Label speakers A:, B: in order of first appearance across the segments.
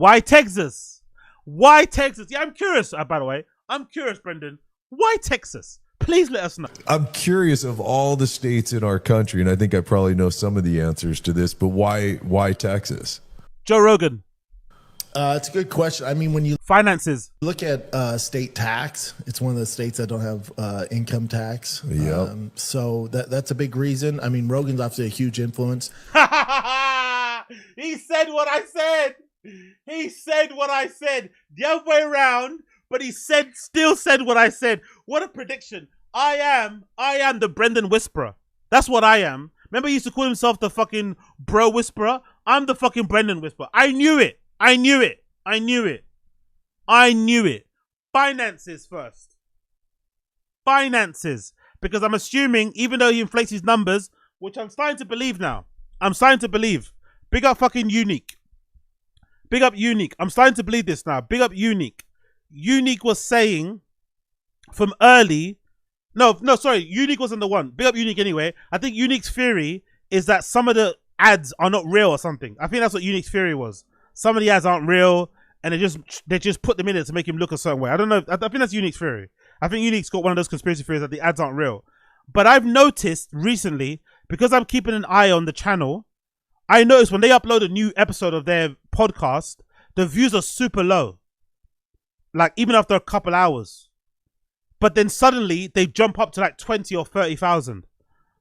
A: Why Texas? Why Texas? Yeah, I'm curious, by the way. I'm curious, Brendan. Why Texas? Please let us know.
B: I'm curious of all the states in our country, and I think I probably know some of the answers to this, but why Texas?
A: Joe Rogan.
C: It's a good question. I mean, when you
A: Finances.
C: look at state tax, it's one of the states that don't have income tax.
B: Yep.
C: So that's a big reason. I mean, Rogan's obviously a huge influence.
A: He said what I said. He said what I said. The other way around, but he still said what I said. What a prediction. I am the Brendan Whisperer. That's what I am. Remember he used to call himself the fucking bro whisperer? I'm the fucking Brendan Whisperer. I knew it. Finances first. Finances. Because I'm assuming, even though he inflates his numbers, which I'm starting to believe now. Big up fucking Unique. Big up Unique. I'm starting to believe this now. Big up Unique. Unique was saying from early... No, sorry. Unique wasn't the one. Big up Unique anyway. I think Unique's theory is that some of the ads are not real or something. I think that's what Unique's theory was. Some of the ads aren't real, and they just put them in it to make him look a certain way. I don't know. I think that's Unique's theory. I think Unique's got one of those conspiracy theories that the ads aren't real. But I've noticed recently, because I'm keeping an eye on the channel, I noticed when they upload a new episode of their podcast, the views are super low. Like, even after a couple hours. But then suddenly, they jump up to like 20 or 30,000.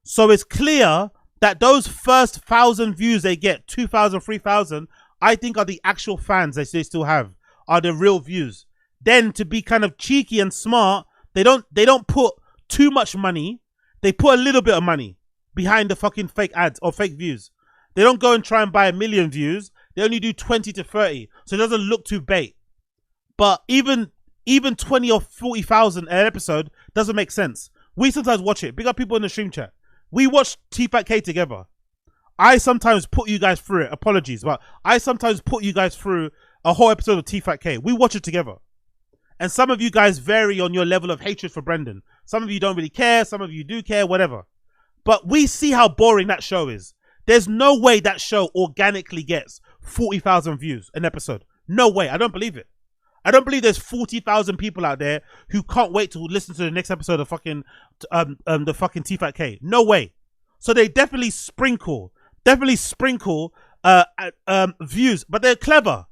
A: So it's clear that those first 1,000 views they get, 2,000, 3,000, I think are the actual fans they still have, are the real views. Then to be kind of cheeky and smart, they don't put too much money. They put a little bit of money behind the fucking fake ads or fake views. They don't go and try and buy 1 million views. They only do 20 to 30. So it doesn't look too bait. But even 20 or 40,000 an episode doesn't make sense. We sometimes watch it. Big up people in the stream chat. We watch TFATK together. I sometimes put you guys through it. Apologies, but I sometimes put you guys through a whole episode of TFATK. We watch it together. And some of you guys vary on your level of hatred for Brendan. Some of you don't really care. Some of you do care, whatever. But we see how boring that show is. There's no way that show organically gets 40,000 views an episode. No way. I don't believe it. I don't believe there's 40,000 people out there who can't wait to listen to the next episode of fucking the fucking TFATK. No way. So they definitely sprinkle views, but they're clever.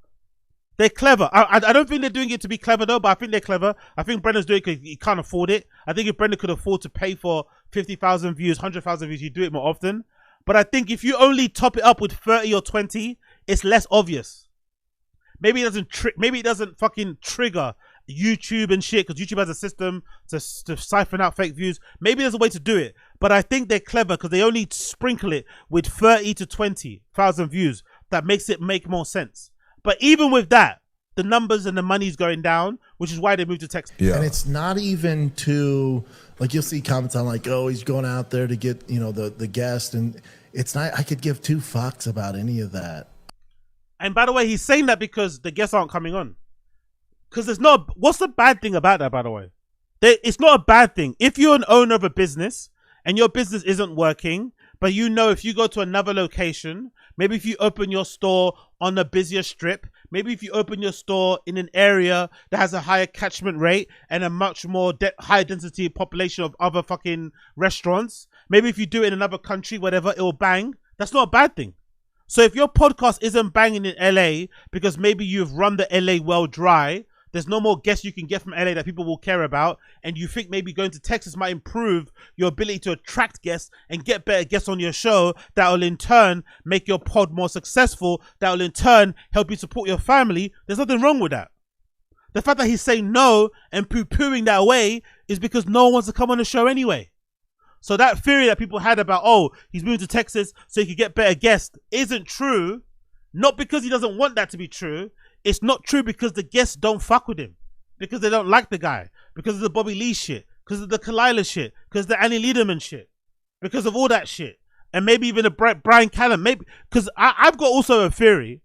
A: They're clever. I don't think they're doing it to be clever though, but I think they're clever. I think Brendan's doing it because he can't afford it. I think if Brendan could afford to pay for 50,000 views, 100,000 views, he'd do it more often. But I think if you only top it up with 30 or 20, it's less obvious. Maybe it doesn't fucking trigger YouTube and shit, because YouTube has a system to siphon out fake views. Maybe there's a way to do it, but I think they're clever because they only sprinkle it with 30 to 20,000 views. That makes it make more sense. But even with that, the numbers and the money's going down, which is why they moved to Texas.
C: Yeah. And it's not even to, like, you'll see comments on like, oh, he's going out there to get, you know, the guest, and it's not, I could give two fucks about any of that.
A: And by the way, he's saying that because the guests aren't coming on. Because there's no, what's the bad thing about that, by the way? It's not a bad thing. If you're an owner of a business and your business isn't working, but you know if you go to another location, maybe if you open your store on a busier strip, maybe if you open your store in an area that has a higher catchment rate and a much more higher density population of other fucking restaurants, maybe if you do it in another country, whatever, it will bang. That's not a bad thing. So if your podcast isn't banging in LA because maybe you've run the LA well dry, there's no more guests you can get from LA that people will care about, and you think maybe going to Texas might improve your ability to attract guests and get better guests on your show, that will in turn make your pod more successful, that will in turn help you support your family, there's nothing wrong with that. The fact that he's saying no and poo-pooing that away is because no one wants to come on the show anyway. So that theory that people had about, oh, he's moving to Texas so he could get better guests isn't true. Not because he doesn't want that to be true. It's not true because the guests don't fuck with him. Because they don't like the guy. Because of the Bobby Lee shit. Because of the Kalila shit. Because of the Annie Lederman shit. Because of all that shit. And maybe even the Brian Callen. Maybe because I've got also a theory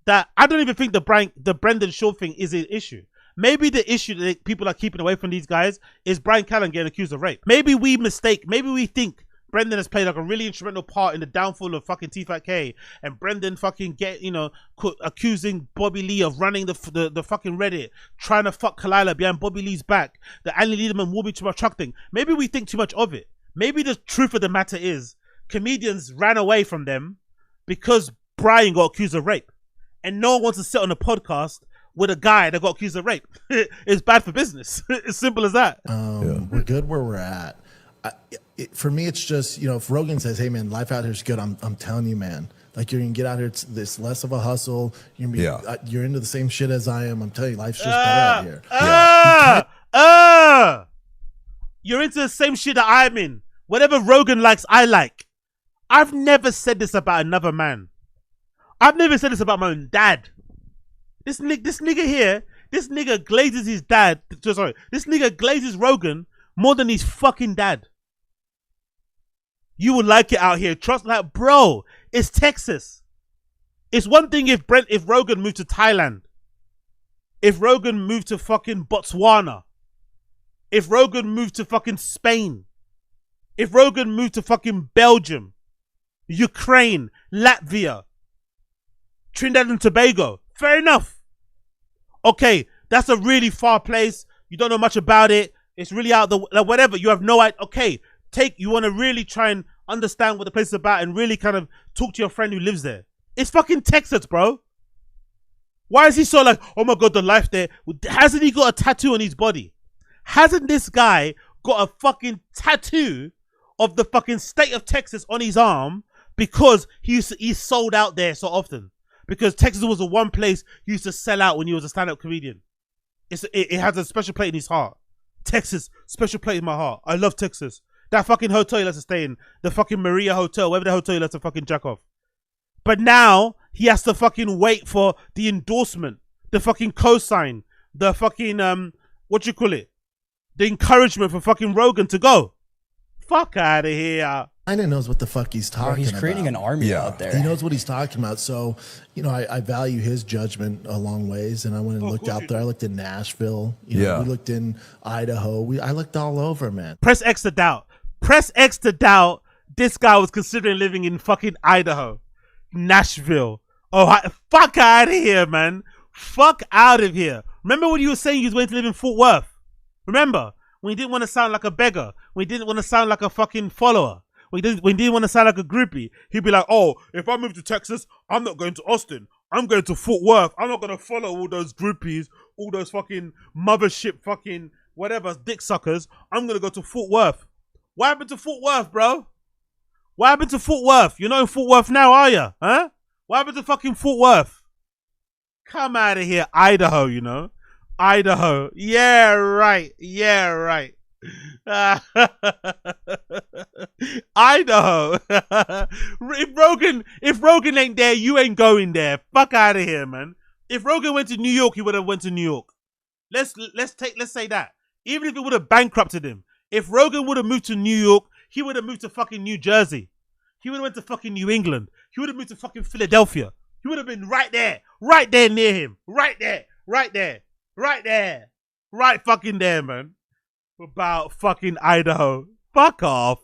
A: that I don't even think the Brendan Schaub thing is an issue. Maybe the issue that people are keeping away from these guys is Brian Callen getting accused of rape. Maybe we think Brendan has played like a really instrumental part in the downfall of fucking TFATK, and Brendan fucking accusing Bobby Lee of running the fucking Reddit, trying to fuck Kalila behind Bobby Lee's back, the Annie Liederman will be too much truck thing. Maybe we think too much of it. Maybe the truth of the matter is comedians ran away from them because Brian got accused of rape, and no one wants to sit on a podcast with a guy that got accused of rape. It's bad for business. As simple as that.
C: We're good where we're at. For me, it's just, if Rogan says, hey man, life out here is good, I'm telling you, man, like you're gonna get out here, it's less of a hustle, you're gonna be, you're into the same shit as I am. I'm telling you, life's just better out here.
A: You're into the same shit that I'm in. Whatever Rogan likes, I like. I've never said this about another man. I've never said this about my own dad. This nigga here, this nigga glazes his dad. Sorry, this nigga glazes Rogan more than his fucking dad. You would like it out here. Trust, like, bro, it's Texas. It's one thing if Rogan moved to Thailand. If Rogan moved to fucking Botswana. If Rogan moved to fucking Spain. If Rogan moved to fucking Belgium. Ukraine. Latvia. Trinidad and Tobago. Fair enough. Okay, that's a really far place. You don't know much about it. It's really out the, like, whatever. You have no idea. Okay, you want to really try and understand what the place is about and really kind of talk to your friend who lives there. It's fucking Texas, bro. Why is he so like, oh my God, the life there? Hasn't he got a tattoo on his body? Hasn't this guy got a fucking tattoo of the fucking state of Texas on his arm because he's sold out there so often? Because Texas was the one place he used to sell out when he was a stand-up comedian. It has a special place in his heart. Texas, special place in my heart. I love Texas. That fucking hotel he likes to stay in, the fucking Maria Hotel, whatever the hotel he likes to fucking jack off. But now he has to fucking wait for the endorsement, the fucking cosign, the fucking the encouragement for fucking Rogan to go. Fuck out of here.
C: Kinda knows what the fuck he's talking about.
D: He's creating an army out there.
C: He knows what he's talking about. So, I value his judgment a long ways. And I went and looked out there. I looked in Nashville. We looked in Idaho. I looked all over, man.
A: Press X to doubt. Press X to doubt this guy was considering living in fucking Idaho. Nashville. Fuck out of here, man. Fuck out of here. Remember when you were saying you was going to live in Fort Worth? Remember? When you didn't want to sound like a beggar. When you didn't want to sound like a fucking follower. When you didn't want to sound like a groupie. He'd be like, oh, if I move to Texas, I'm not going to Austin. I'm going to Fort Worth. I'm not going to follow all those groupies, all those fucking mothership fucking whatever, dick suckers. I'm going to go to Fort Worth. What happened to Fort Worth, bro? What happened to Fort Worth? You're not in Fort Worth now, are you? Huh? What happened to fucking Fort Worth? Come out of here. Idaho, Idaho. Yeah, right. Yeah, right. Idaho. If Rogan ain't there, you ain't going there. Fuck out of here, man. If Rogan went to New York, he would have went to New York. Let's say that. Even if it would have bankrupted him. If Rogan would have moved to New York, he would have moved to fucking New Jersey. He would have went to fucking New England. He would have moved to fucking Philadelphia. He would have been right there near him. Right fucking there, man. About fucking Idaho. Fuck off.